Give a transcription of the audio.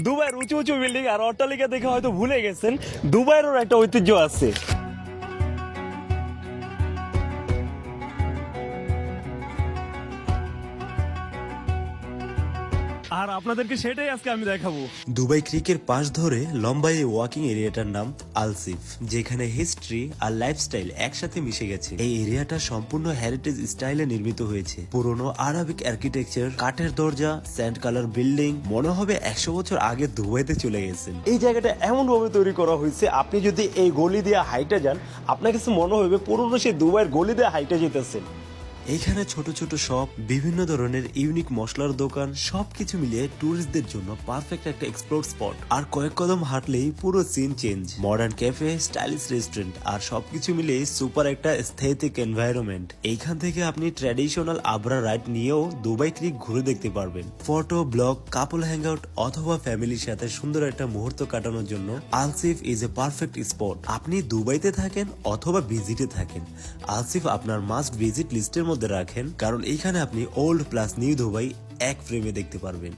দুবাইয়ের উঁচু উঁচু বিল্ডিং আর অট্টালিকা দেখে হয়তো ভুলে গেছেন দুবাইয়েরও একটা ঐতিহ্য আছে। আর আপনাদেরকে সেটাই আজকে আমি দেখাবো। দুবাই ক্রিকের পাশ ধরে লম্বা এই ওয়াকিং এরিয়াটার নাম আলসিফ, যেখানে হিস্ট্রি আর লাইফস্টাইল একসাথে মিশে গেছে। এই এরিয়াটা সম্পূর্ণ হেরিটেজ স্টাইলে নির্মিত হয়েছে। পুরনো আরবিক আর্কিটেকচার, কাঠের দরজা, স্যান্ড কালার বিল্ডিং, মনে হবে 100 বছর আগে দুবাইতে চলে গেছেন। এই জায়গাটা এমন ভাবে তৈরি করা হয়েছে, আপনি যদি এই গলি দিয়ে হাইটে যান আপনার কাছে মনে হবে পুরনো সেই দুবাইয়ের গলি দিয়ে হাইটে যেতেছেন। এইখানে ছোট ছোট শপ, বিভিন্ন ধরনের ইউনিক মশলার দোকান, সবকিছু মিলিয়ে ট্যুরিস্টদের জন্য পারফেক্ট একটা এক্সপ্লোর স্পট। আর কয়েক কদম হাঁটলেই পুরো scene change. Modern cafe, stylish restaurant আর সবকিছু মিলিয়ে সুপার একটা এস্থেটিক এনভায়রনমেন্ট। এইখান থেকে আপনি ট্র্যাডিশনাল আবরা রাইড নিয়েও দুবাই ক্রিক ঘুরে দেখতে পারবেন। ফটো, ব্লগ, কাপল হ্যাংআউট অথবা ফ্যামিলির সাথে সুন্দর একটা মুহূর্ত কাটানোর জন্য আলসিফ ইজ এ পারফেক্ট স্পট। আপনি দুবাইতে থাকেন অথবা ভিজিটে থাকেন, আলসিফ আপনার মাস্ট ভিজিট লিস্টের মধ্যে রাখেন, কারণ এইখানে আপনি ওল্ড প্লাস নিউ দুবাই এক ফ্রেমে দেখতে পারবেন।